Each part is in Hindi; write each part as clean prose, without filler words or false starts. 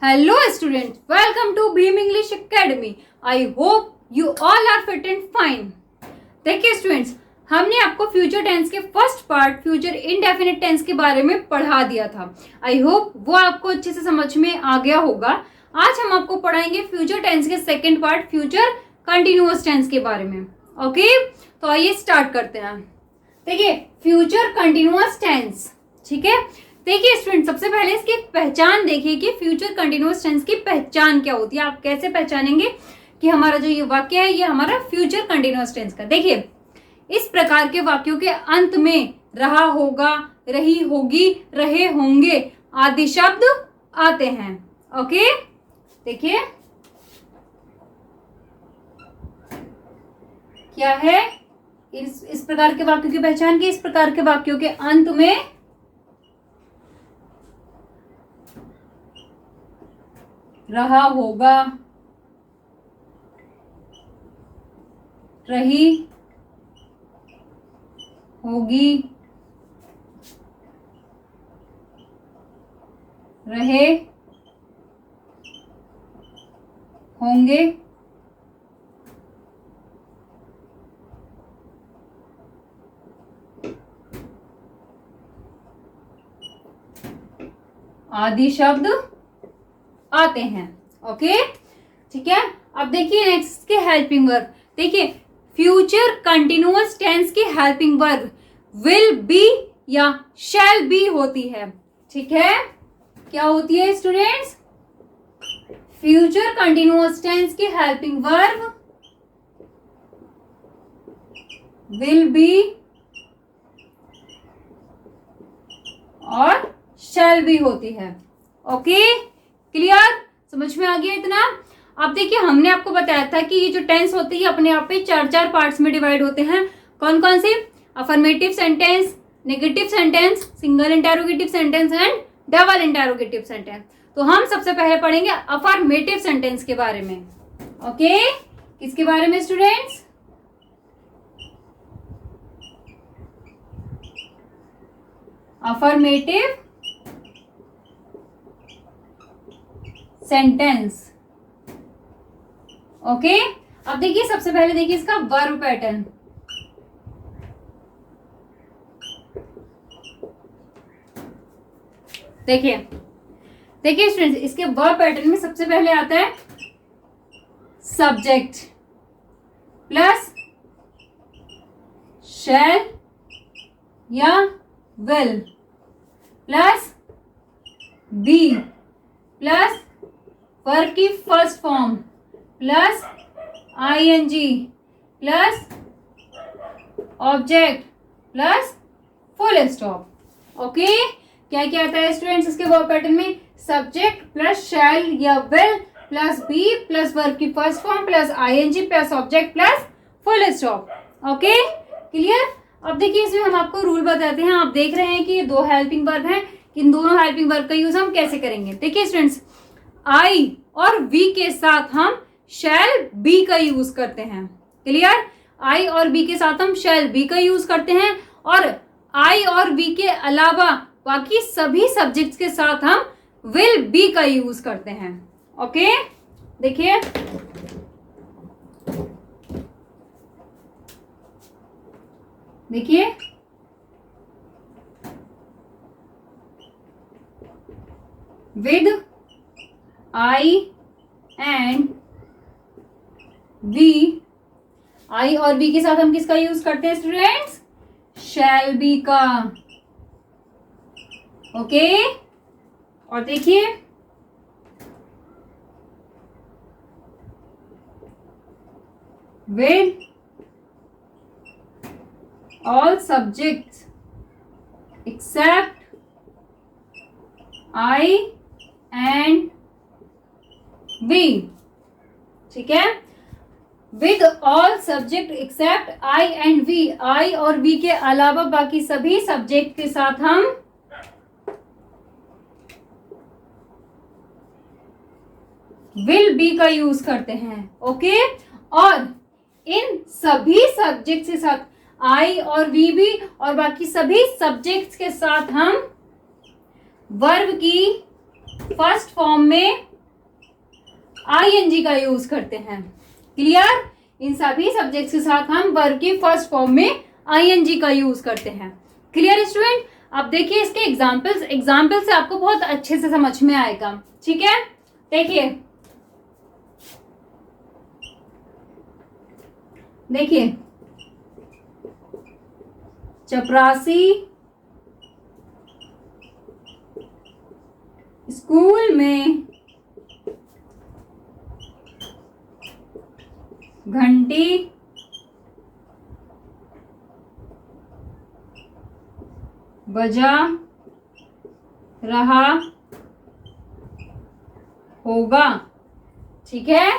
Hello students, welcome to Beam English Academy. I hope you all are fit and fine. देखिए स्टूडेंट्स, हमने आपको फ्यूचर टेंस के first part future indefinite tense के बारे में पढ़ा दिया था. आई होप वो आपको अच्छे से समझ में आ गया होगा. आज हम आपको पढ़ाएंगे फ्यूचर टेंस के second part future continuous tense के बारे में. ओके, तो आइए स्टार्ट करते हैं. देखिए फ्यूचर कंटिन्यूअस टेंस, ठीक है. देखिए स्टूडेंट, सबसे पहले इसकी पहचान देखिए कि फ्यूचर कंटिन्यूअस टेंस की पहचान क्या होती है. आप कैसे पहचानेंगे कि हमारा जो ये वाक्य है ये हमारा फ्यूचर कंटिन्यूअस टेंस का. देखिए इस प्रकार के वाक्यों के अंत में रहा होगा, रही होगी, रहे होंगे आदि शब्द आते हैं. ओके, देखिए क्या है इस प्रकार के वाक्यों की पहचान की. इस प्रकार के वाक्यों के अंत में रहा होगा, रही होगी, रहे होंगे आदि शब्द आते हैं. ओके, ठीक है. अब देखिए नेक्स्ट के हेल्पिंग वर्ब. देखिए फ्यूचर कंटिन्यूअस टेंस की हेल्पिंग वर्ब विल बी या शैल बी होती है. ठीक है, क्या होती है स्टूडेंट्स? फ्यूचर कंटिन्यूअस टेंस की हेल्पिंग वर्ब विल बी और शैल बी होती है. ओके, क्लियर, समझ में आ गया इतना. अब देखिए हमने आपको बताया था कि ये जो टेंस होती है अपने आप पे चार चार पार्ट्स में डिवाइड होते हैं. कौन कौन से? Affirmative sentence, negative sentence, single interrogative sentence and double interrogative sentence. तो हम सबसे पहले पढ़ेंगे अफर्मेटिव सेंटेंस के बारे में. ओके, किसके बारे में स्टूडेंट्स? Affirmative sentence. ओके, अब देखिए सबसे पहले देखिए इसका वर्ब पैटर्न. देखिए देखिए स्टूडेंट्स, इसके वर्ब पैटर्न में सबसे पहले आता है सब्जेक्ट प्लस शैल या will plus be plus verb की first form plus ING plus object plus full stop. Okay, क्या क्या आता है स्टूडेंट्स इसके वर्ब पैटर्न में? सब्जेक्ट प्लस शैल या will plus be plus verb की first form plus ING plus object plus full stop. Okay, clear. अब देखिए इसमें हम आपको रूल बताते हैं. आप देख रहे हैं कि ये दो हेल्पिंग वर्ब हैं. इन दोनों हेल्पिंग वर्ब का यूज हम कैसे करेंगे? देखिए स्टूडेंट्स, आई और वी के साथ हम शैल बी का यूज करते हैं. क्लियर, आई और बी के साथ हम शैल बी का यूज करते हैं और आई और बी के अलावा बाकी सभी सब्जेक्ट्स के साथ हम विल बी का यूज करते हैं. ओके, देखिए देखिए with I and we, I और बी के साथ हम किसका यूज करते हैं स्टूडेंट्स? शैल बी का. ओके, और देखिए with all subjects except I and we. ठीक है, with all subject except I and we, I और वी के अलावा बाकी सभी सब्जेक्ट के साथ हम विल बी का यूज करते हैं. ओके, और इन सभी सब्जेक्ट के साथ आई और वी भी और बाकी सभी सब्जेक्ट्स के साथ हम वर्ब की फर्स्ट फॉर्म में आईएनजी का यूज करते हैं। क्लियर? इन सभी सब्जेक्ट्स के साथ हम वर्ब की फर्स्ट फॉर्म में आईएनजी का यूज करते हैं। Clear student? अब देखिए इसके एग्जाम्पल से आपको बहुत अच्छे से समझ में आएगा। ठीक है, देखिए चपरासी स्कूल में घंटी बजा रहा होगा। ठीक है,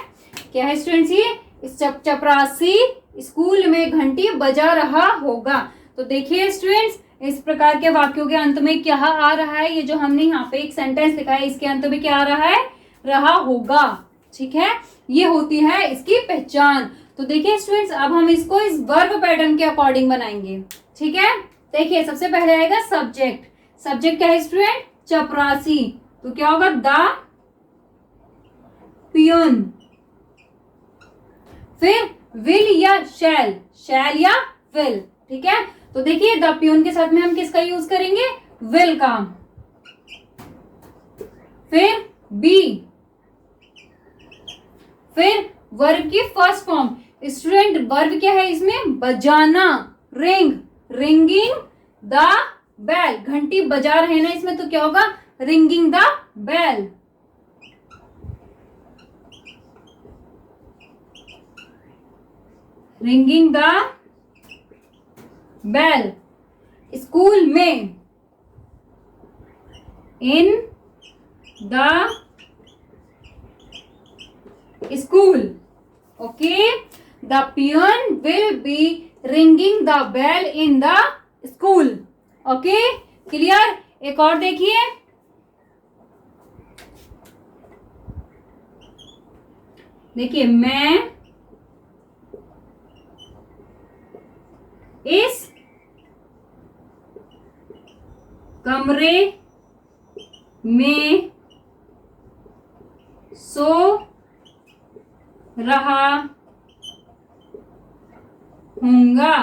क्या है स्टूडेंट्स? ये इस चपरासी स्कूल में घंटी बजा रहा होगा। तो देखिए स्टूडेंट्स, इस प्रकार के वाक्यों के अंत में क्या आ रहा है? ये जो हमने यहाँ पे एक सेंटेंस लिखा है, इसके अंत में क्या आ रहा है? रहा होगा। ठीक है, ये होती है इसकी पहचान। तो देखिए स्टूडेंट्स, अब हम इसको इस वर्ब पैटर्न के अकॉर्डिंग बनाएंगे। ठीक है, देखिए सबसे पहले आएगा सब्जेक्ट। सब्जेक्ट क्या है स्टूडेंट? चपरासी। तो क्या होगा? The peon. फिर विल या शैल, शैल या विल। ठीक है, तो देखिए द पियोन के साथ में हम किसका यूज करेंगे? विल का। फिर बी, फिर वर्ब की फर्स्ट फॉर्म। स्टूडेंट वर्ब क्या है इसमें? बजाना, रिंग, रिंगिंग द बेल। घंटी बजा रहे हैं ना इसमें, तो क्या होगा? Ringing the bell. Ringing the bell. School में, in the school. Okay, the peon will be ringing the bell in the school. Okay, clear? एक और देखिए, मैं इस कमरे में सो रहा हूँगा।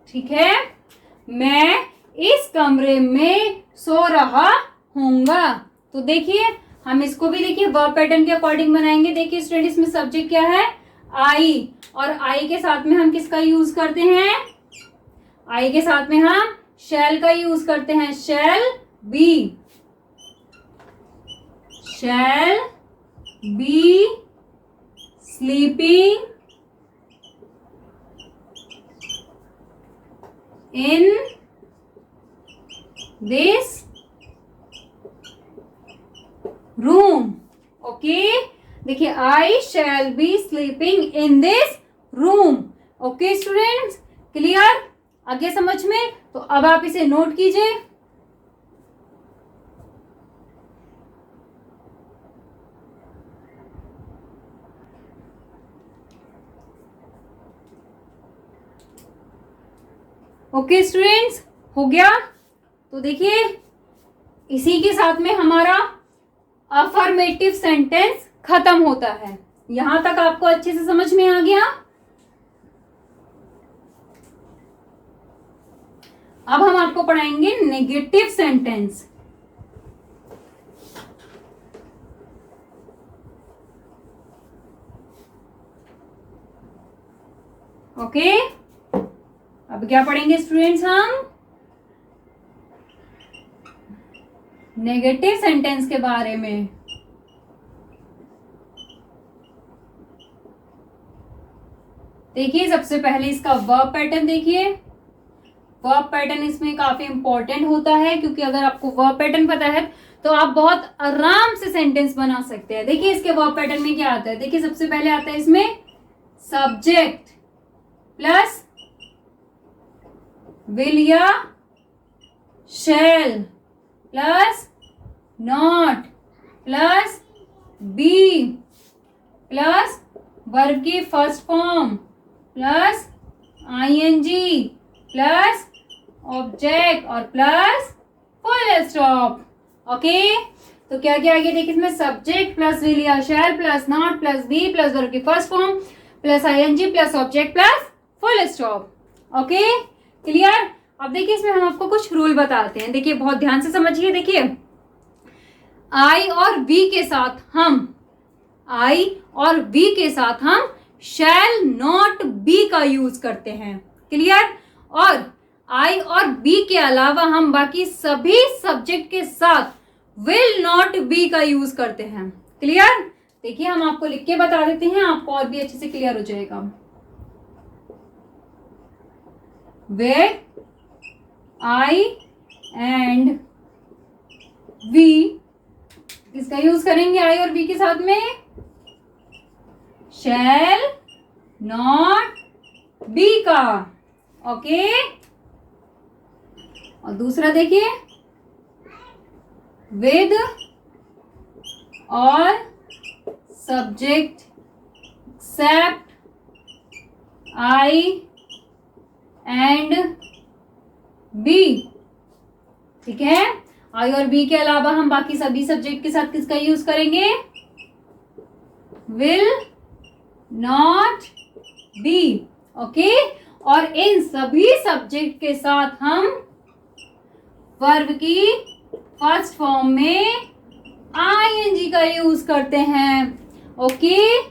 ठीक है, मैं इस कमरे में सो रहा हूँगा। तो देखिए हम इसको भी देखिए वर्ब पैटर्न के अकॉर्डिंग बनाएंगे। देखिए स्टूडेंट, इसमें सब्जेक्ट क्या है? आई, और आई के साथ में हम किसका यूज करते हैं? आई के साथ में हम शैल का यूज करते हैं। Shall be, shall be sleeping in this room. Okay, देखिए I shall be sleeping in this room. Okay students, clear? आगे समझ में? तो अब आप इसे नोट कीजिए। ओके स्टूडेंट्स, हो गया? तो देखिए इसी के साथ में हमारा अफर्मेटिव सेंटेंस खत्म होता है। यहां तक आपको अच्छे से समझ में आ गया? अब हम आपको पढ़ाएंगे नेगेटिव सेंटेंस। ओके, अब क्या पढ़ेंगे स्टूडेंट्स? हम नेगेटिव सेंटेंस के बारे में। देखिए सबसे पहले इसका वर्ब पैटर्न देखिए। वर्ब पैटर्न इसमें काफी इंपॉर्टेंट होता है, क्योंकि अगर आपको वर्ब पैटर्न पता है तो आप बहुत आराम से सेंटेंस बना सकते हैं। देखिए इसके वर्ब पैटर्न में क्या आता है? देखिए सबसे पहले आता है इसमें सब्जेक्ट प्लस विल या shall plus not plus be plus verb की first form plus ING plus object और प्लस फुल स्टॉप। ओके, तो क्या क्या आ गया देखिए, इसमें सब्जेक्ट प्लस विल या shall plus not plus be plus verb की first form plus ING plus object plus full stop. Okay clear. अब देखिए इसमें हम आपको कुछ रूल बताते हैं, देखिए बहुत ध्यान से समझिए। देखिए आई और वी के साथ हम शैल नॉट बी का यूज करते हैं, क्लियर। और आई और बी के अलावा हम बाकी सभी सब्जेक्ट के साथ विल नॉट बी का यूज करते हैं, क्लियर। देखिए हम आपको लिख के बता देते हैं, आपको और भी अच्छे से क्लियर हो जाएगा। वे आई एंड वी किसका यूज करेंगे, आई और बी के साथ में शैल नॉट बी का। ओके और दूसरा देखिए विद और subject except I and B, ठीक है। आई और बी के अलावा हम बाकी सभी सब्जेक्ट के साथ किसका यूज करेंगे, विल नॉट बी। ओके और इन सभी सब्जेक्ट के साथ हम वर्ब की फर्स्ट फॉर्म में आईएनजी का यूज करते हैं। ओके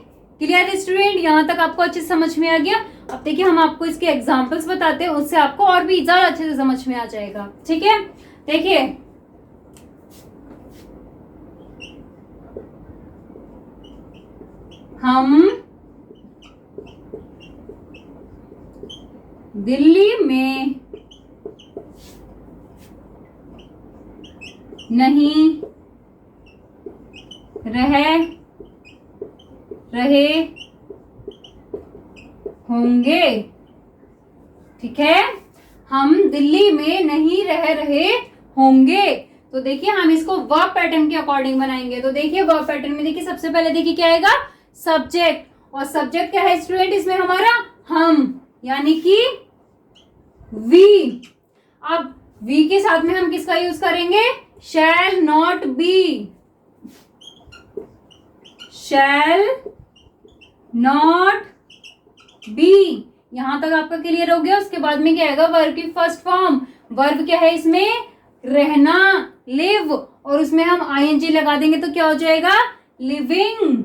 क्लियर स्टूडेंट, यहां तक आपको अच्छे से समझ में आ गया। अब देखिए हम आपको इसके एग्जांपल्स बताते हैं, उससे आपको और भी ज्यादा अच्छे से समझ में आ जाएगा, ठीक है। देखिए हम दिल्ली में नहीं रहे होंगे, ठीक है। हम दिल्ली में नहीं रहे होंगे, तो देखिए हम इसको वर्ब पैटर्न के अकॉर्डिंग बनाएंगे। तो देखिए वर्ब पैटर्न में देखिए सबसे पहले देखिए क्या आएगा, सब्जेक्ट। और सब्जेक्ट क्या है स्टूडेंट इसमें हमारा, हम, यानी कि वी। अब वी के साथ में हम किसका यूज करेंगे, शैल not B, shell not B. यहां तक आपका क्लियर हो गया। उसके बाद में क्या आएगा, वर्ब की फर्स्ट फॉर्म। वर्ब क्या है इसमें, रहना, लिव, और उसमें हम आईएनजी लगा देंगे तो क्या हो जाएगा, लिविंग।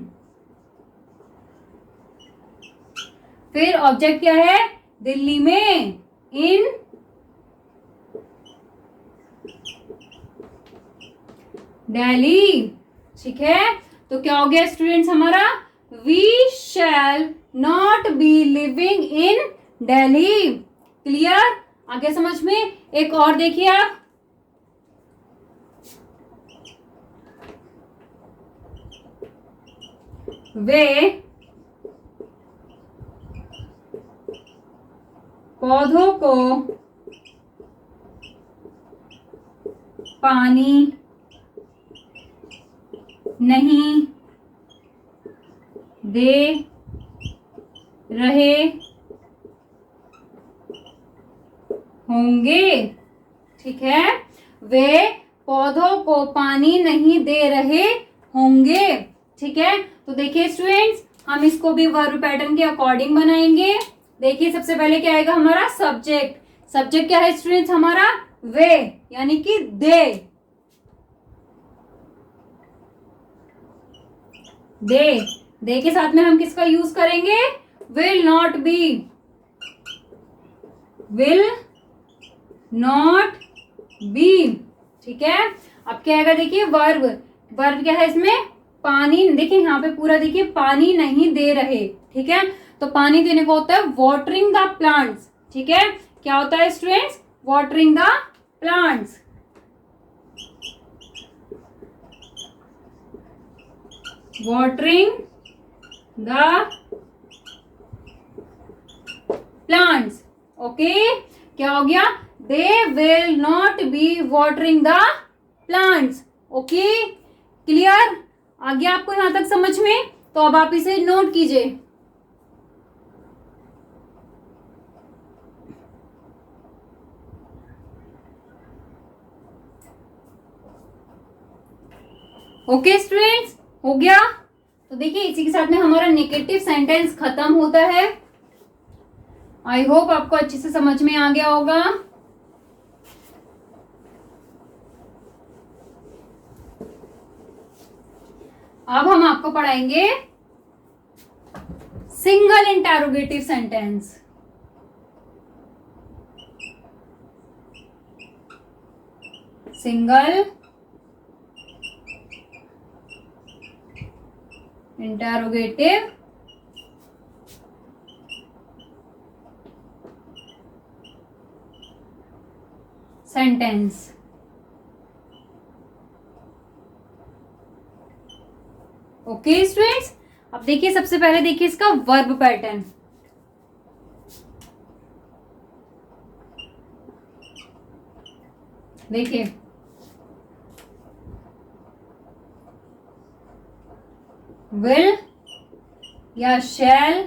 फिर ऑब्जेक्ट क्या है, दिल्ली में, इन दिल्ली, ठीक है। तो क्या हो गया स्टूडेंट्स हमारा, we shall not be living in Delhi. Clear, आगे समझ में। एक और देखिए आप, वे पौधों को पानी नहीं दे रहे होंगे, ठीक है। वे पौधों को पानी नहीं दे रहे होंगे, ठीक है। तो देखिए स्टूडेंट्स हम इसको भी वर्ब पैटर्न के अकॉर्डिंग बनाएंगे। देखिए सबसे पहले क्या आएगा हमारा, सब्जेक्ट। सब्जेक्ट क्या है स्टूडेंट्स हमारा, वे, यानी कि दे। दे के साथ में हम किसका यूज करेंगे, will not B, will not B, ठीक है। अब क्या आएगा देखिए वर्ब। वर्ब क्या है इसमें, पानी। देखिए यहाँ पे पूरा देखिए पानी नहीं दे रहे, ठीक है। तो पानी देने को होता है वाटरिंग द प्लांट्स, ठीक है। क्या होता है students, watering the plants. Watering the plants, okay. क्या हो गया, they will not be watering the plants. Okay clear, आ गया आपको यहां तक समझ में। तो अब आप इसे नोट कीजिए। ओके स्टूडेंट्स, हो गया। तो देखिए इसी के साथ में हमारा नेगेटिव सेंटेंस खत्म होता है। आई होप आपको अच्छे से समझ में आ गया होगा। अब हम आपको पढ़ाएंगे single interrogative sentence. Single interrogative sentence. Okay students, अब देखिए सबसे पहले देखिए इसका वर्ब पैटर्न। देखिए विल या shall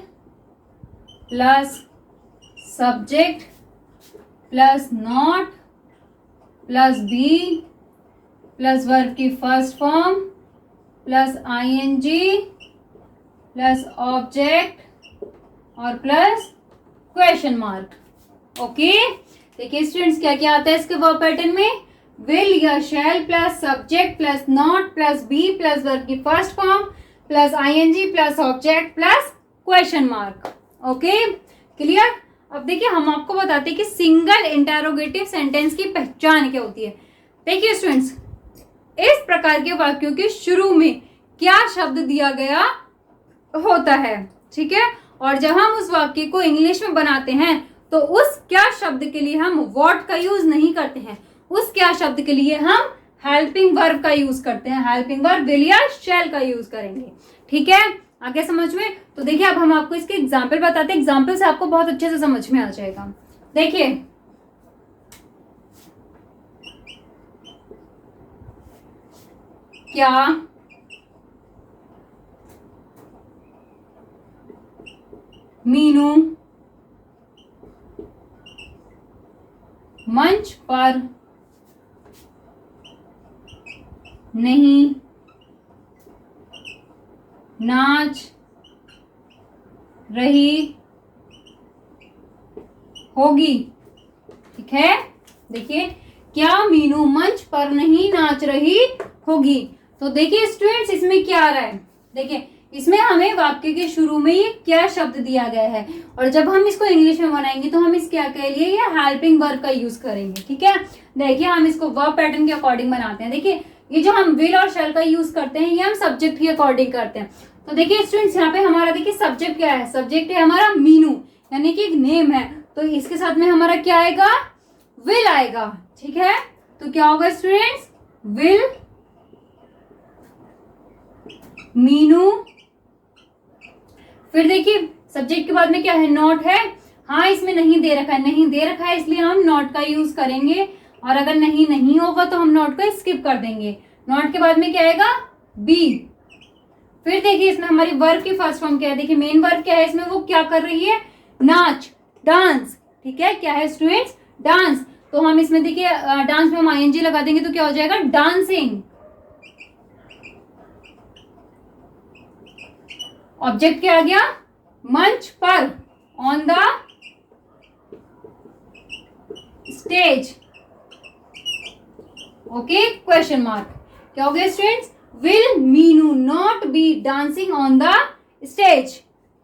plus subject plus not plus be plus verb की first form plus ING plus object और प्लस क्वेश्चन मार्क। ओके, देखिए स्टूडेंट्स क्या क्या आता है इसके वर्ब पैटर्न में। विल या shall plus subject plus not plus be plus verb की first form plus ING plus object plus question mark. Okay clear. अब देखिए हम आपको बताते हैं कि सिंगल इंटरोगेटिव सेंटेंस की पहचान क्या होती है। देखिए स्टूडेंट्स, इस प्रकार के वाक्यों के शुरू में क्या शब्द दिया गया होता है, ठीक है। और जब हम उस वाक्य को इंग्लिश में बनाते हैं तो उस क्या शब्द के लिए हम व्हाट का यूज नहीं करते हैं, उस क्या शब्द के लिए हम हेल्पिंग वर्ब का यूज करते हैं। हेल्पिंग वर्ब विल या शैल का यूज करेंगे, ठीक है। आगे समझ में। तो देखिए अब हम आपको इसके एग्जाम्पल बताते हैं। एग्जाम्पल से आपको बहुत अच्छे से समझ में आ जाएगा। देखिए क्या मीनू मंच पर नहीं नाच रही होगी, ठीक है। देखिए क्या मीनू मंच पर नहीं नाच रही होगी। तो देखिए स्टूडेंट्स इसमें क्या आ रहा है। देखिए इसमें हमें वाक्य के शुरू में ये क्या शब्द दिया गया है और जब हम इसको इंग्लिश में बनाएंगे तो हम इस क्या के लिए ये हेल्पिंग वर्ब का यूज करेंगे, ठीक है। देखिए हम इसको वर्ब पैटर्न के अकॉर्डिंग बनाते हैं। देखिए ये जो हम विल और शैल का यूज करते हैं ये हम सब्जेक्ट के अकॉर्डिंग करते हैं। तो देखिए स्टूडेंट्स यहाँ पे हमारा देखिए सब्जेक्ट क्या है, सब्जेक्ट है हमारा मीनू यानी कि एक नेम है, तो इसके साथ में हमारा क्या आएगा, विल आएगा, ठीक है। तो क्या होगा स्टूडेंट्स, विल मीनू। फिर देखिए सब्जेक्ट के बाद में क्या है, नॉट है। हाँ इसमें नहीं दे रखा है, नहीं दे रखा है इसलिए हम नॉट का यूज करेंगे और अगर नहीं होगा तो हम नॉट को स्किप कर देंगे। नॉट के बाद में क्या आएगा, बी। फिर देखिए इसमें हमारी वर्ब की फर्स्ट फॉर्म क्या है। देखिए मेन वर्ब क्या है इसमें, वो क्या कर रही है, नाच, डांस, ठीक है। क्या है स्टूडेंट्स, डांस। तो हम इसमें देखिए डांस में हम आईएनजी लगा देंगे तो क्या हो जाएगा, डांसिंग। ऑब्जेक्ट क्या आ गया, मंच पर, on the stage, okay, question mark. क्या हो गया students, will Meenu not be dancing on the stage,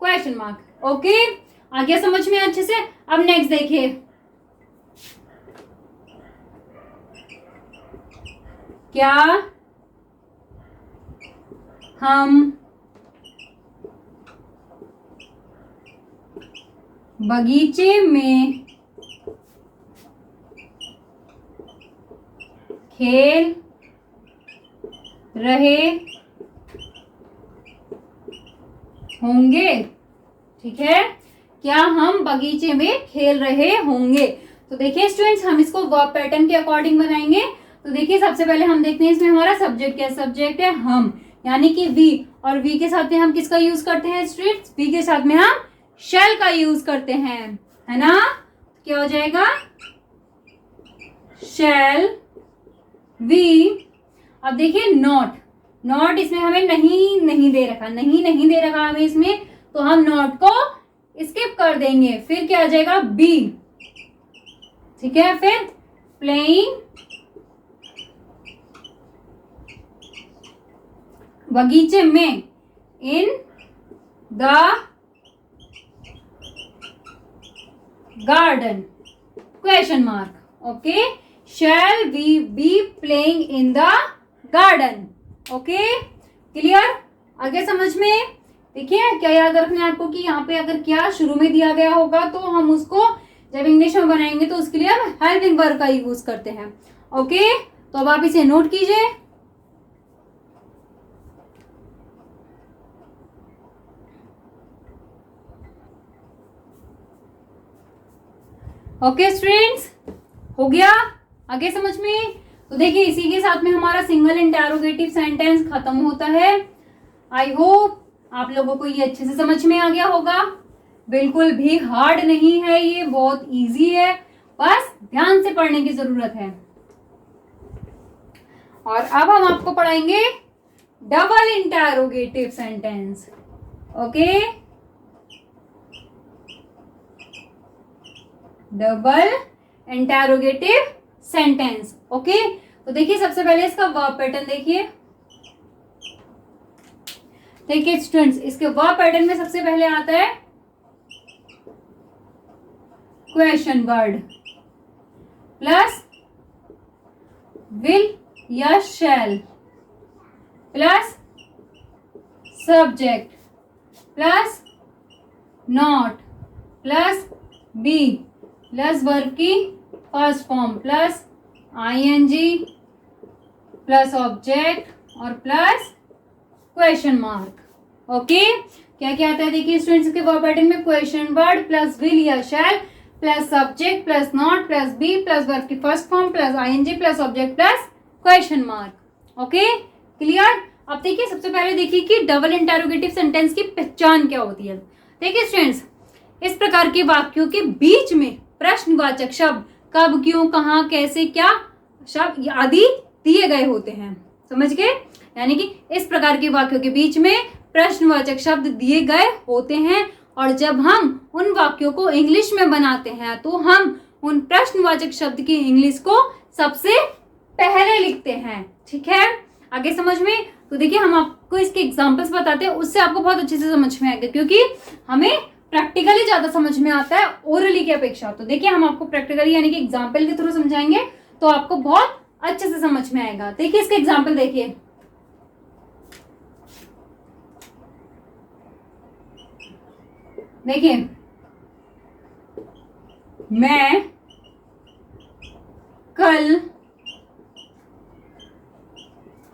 question mark. Okay आ गया समझ में अच्छे से। अब नेक्स्ट देखिए, क्या हम बगीचे में खेल रहे होंगे, ठीक है। क्या हम बगीचे में खेल रहे होंगे। तो देखिए स्टूडेंट्स हम इसको वर्ब पैटर्न के अकॉर्डिंग बनाएंगे। तो देखिए सबसे पहले हम देखते हैं इसमें हमारा सब्जेक्ट क्या है, सब्जेक्ट है हम यानी कि वी, और वी के साथ में हम किसका यूज करते हैं स्टूडेंट्स, वी के साथ में हम शैल का यूज करते हैं, है ना। क्या हो जाएगा, शैल वी। अब देखिए नॉट, नॉट इसमें हमें नहीं नहीं दे रखा, नहीं नहीं दे रखा हमें इसमें, तो हम नॉट को स्किप कर देंगे। फिर क्या आ जाएगा बी, ठीक है। फिर प्लेइंग बगीचे में, in the garden, question mark. Okay, shall we be playing in the garden. Okay, clear? आगे समझ में? देखिए क्या याद रखना है आपको कि यहाँ पे अगर क्या शुरू में दिया गया होगा तो हम उसको जब इंग्लिश में बनाएंगे तो उसके लिए हम हेल्पिंग वर्ब का यूज करते हैं। ओके, तो अब आप इसे नोट कीजिए। ओके स्टूडेंट्स, हो गया आगे समझ में? तो देखिए इसी के साथ में हमारा सिंगल इंटेरोगेटिव सेंटेंस खत्म होता है। आई होप आप लोगों को ये अच्छे से समझ में आ गया होगा। बिल्कुल भी हार्ड नहीं है, ये बहुत इजी है, बस ध्यान से पढ़ने की जरूरत है। और अब हम आपको पढ़ाएंगे double interrogative sentence. Okay, double interrogative sentence. Okay, तो देखिए सबसे पहले इसका वर्ब पैटर्न देखिए। देखिए स्टूडेंट्स, इसके वर्ब पैटर्न में सबसे पहले आता है क्वेश्चन वर्ड प्लस विल या shall plus subject plus not plus be plus verb की first form plus ING plus object और प्लस क्वेश्चन मार्क। ओके, क्या क्या आता है देखिए स्टूडेंट्स के वर्ब पैटर्न में, क्वेश्चन वर्ड प्लस विल या shall plus subject plus not plus be plus verb की first form plus ING plus object plus question mark. Okay, clear? अब देखिए सबसे पहले देखिए कि डबल इंटेरोगेटिव सेंटेंस की पहचान क्या होती है। देखिए स्टूडेंट्स, इस प्रकार के वाक्यों के बीच में प्रश्नवाचक शब्द कब, क्यों, कहाँ, कैसे, क्या शब्द आदि दिए गए होते हैं। समझ गए? यानी कि इस प्रकार के वाक्यों के बीच में प्रश्नवाचक शब्द दिए गए होते हैं, और जब हम उन वाक्यों को इंग्लिश में बनाते हैं तो हम उन प्रश्नवाचक शब्द की इंग्लिश को सबसे पहले लिखते हैं। ठीक है, आगे समझ में? तो देखिए हम आपको इसके एग्जांपल्स बताते हैं, उससे आपको बहुत अच्छे से समझ में आएगा, क्योंकि हमें प्रैक्टिकली ज्यादा समझ में आता है ओरली की अपेक्षा। तो देखिए हम आपको प्रैक्टिकली यानी कि एग्जाम्पल के थ्रू समझाएंगे तो आपको बहुत अच्छे से समझ में आएगा। देखिए इसके एग्जाम्पल देखिए। देखिए, मैं कल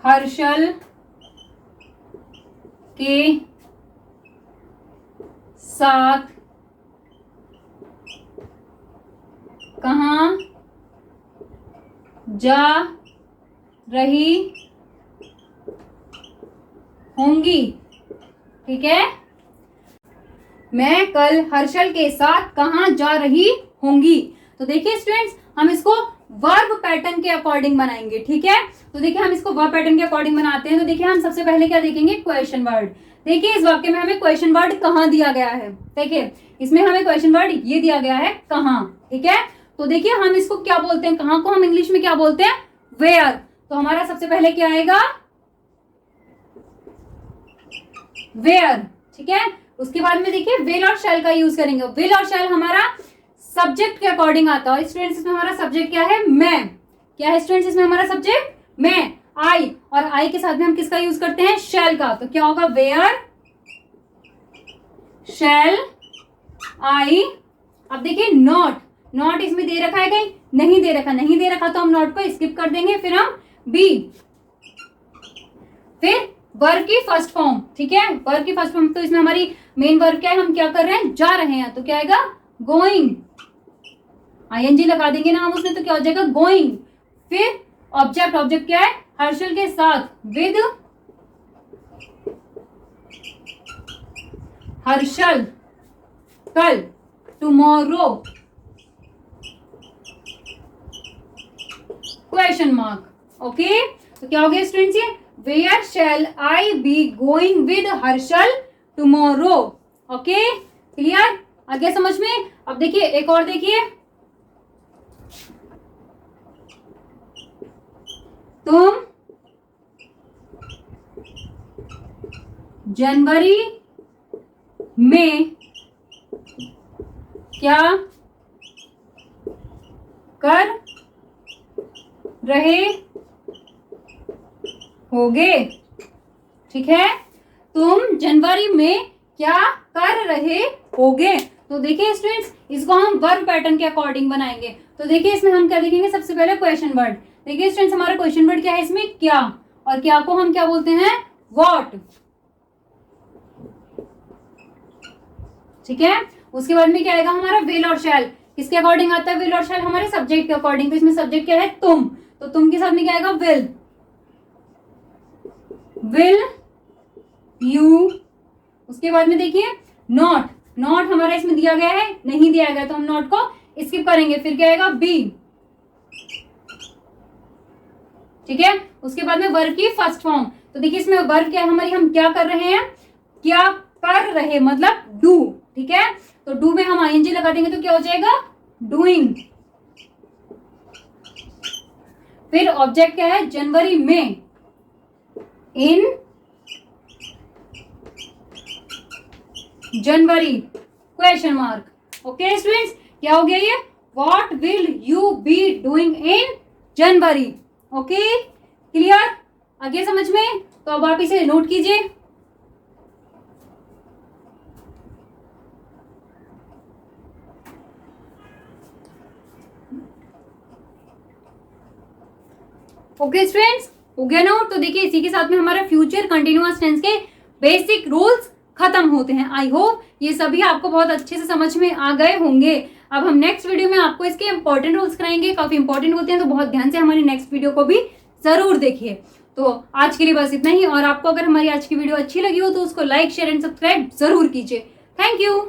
हर्षल के साथ कहाँ जा रही होंगी। ठीक है, मैं कल हर्षल के साथ कहाँ जा रही होंगी। तो देखिए स्टूडेंट्स, हम इसको वर्ब पैटर्न के अकॉर्डिंग बनाएंगे। ठीक है, तो देखिए हम इसको वर्ब पैटर्न के अकॉर्डिंग बनाते हैं। तो देखिए हम सबसे पहले क्या देखेंगे, क्वेश्चन वर्ड। देखिए इस वाक्य में हमें क्वेश्चन वर्ड कहाँ दिया गया है। देखिए इसमें हमें क्वेश्चन वर्ड ये दिया गया है कहाँ। ठीक है, तो देखिए हम इसको क्या बोलते हैं, कहाँ को हम इंग्लिश में क्या बोलते हैं, वेयर। तो हमारा सबसे पहले क्या आएगा, वेयर। ठीक है, उसके बाद में देखिए विल और शैल का यूज करेंगे। विल और शैल हमारा सब्जेक्ट के अकॉर्डिंग आता है। स्टूडेंट्स इसमें हमारा सब्जेक्ट क्या है, मैं। क्या है स्टूडेंट्स इसमें हमारा सब्जेक्ट, मैं, आई, और आई के साथ में हम किसका यूज करते हैं, शैल का। तो क्या होगा, वेयर शैल आई। अब देखिए नॉट, नॉट इसमें दे रखा है कहीं, नहीं दे रखा, नहीं दे रखा तो हम नॉट को स्किप कर देंगे। फिर हम बी, फिर वर्ब की फर्स्ट फॉर्म। ठीक है, वर्ब की फर्स्ट फॉर्म, तो इसमें हमारी मेन वर्ब क्या है, हम क्या कर रहे हैं, जा रहे हैं। तो क्या आएगा, गोइंग। आईएनजी लगा देंगे ना हम उसमें, तो क्या हो जाएगा, गोइंग। फिर ऑब्जेक्ट, ऑब्जेक्ट क्या है, हर्षल के साथ, विद हर्षल, कल, टुमारो, क्वेश्चन मार्क। ओके, तो क्या हो गया स्टूडेंट्स, ये where shall I be going with Harshal tomorrow. Okay, clear? आगे समझ में? अब देखिए एक और देखिए, तुम जनवरी में क्या कर रहे होगे। ठीक है, तुम जनवरी में क्या कर रहे होगे। तो देखिए स्टूडेंट्स, इसको हम वर्ब पैटर्न के अकॉर्डिंग बनाएंगे। तो देखिए इसमें हम क्या देखेंगे, सबसे पहले क्वेश्चन वर्ड। देखिए स्टूडेंट्स, हमारा क्वेश्चन वर्ड क्या है इसमें, क्या, और क्या को हम क्या बोलते हैं, व्हाट। ठीक है, उसके बाद में क्या आएगा हमारा, विल और शैल। किसके अकॉर्डिंग आता है विल और शैल, हमारे सब्जेक्ट के अकॉर्डिंग। तो इसमें सब्जेक्ट क्या है, तुम, तो तुम के साथ में क्या आएगा, विल। विल यू, उसके बाद में देखिए नॉट। नॉट हमारा इसमें दिया गया है, नहीं दिया गया, तो हम नॉट को स्किप करेंगे। फिर क्या आएगा, बी। ठीक है, उसके बाद में वर्ब की फर्स्ट फॉर्म। तो देखिए इसमें वर्ब क्या है हमारी, हम क्या कर रहे हैं, क्या कर रहे मतलब डू। ठीक है, तो डू में हम आईएनजी लगा देंगे तो क्या हो जाएगा, डूइंग। फिर ऑब्जेक्ट क्या है, जनवरी में, इन जनवरी, क्वेश्चन मार्क। ओके स्टूडेंट्स, क्या हो गया ये, what will you be doing in January. Okay, clear? आगे समझ में? तो अब आप इसे नोट कीजिए। ओके स्टूडेंट्स, हो गया नोट। तो देखिए इसी के साथ में हमारा फ्यूचर कंटिन्यूअस टेंस के बेसिक रूल्स खत्म होते हैं। आई होप ये सभी आपको बहुत अच्छे से समझ में आ गए होंगे। अब हम नेक्स्ट वीडियो में आपको इसके इंपॉर्टेंट रूल्स कराएंगे, काफी इंपॉर्टेंट होते हैं, तो बहुत ध्यान से हमारी नेक्स्ट वीडियो को भी जरूर देखिए। तो आज के लिए बस इतना ही, और आपको अगर हमारी आज की वीडियो अच्छी लगी हो तो उसको लाइक, शेयर एंड सब्सक्राइब जरूर कीजिए। Thank you.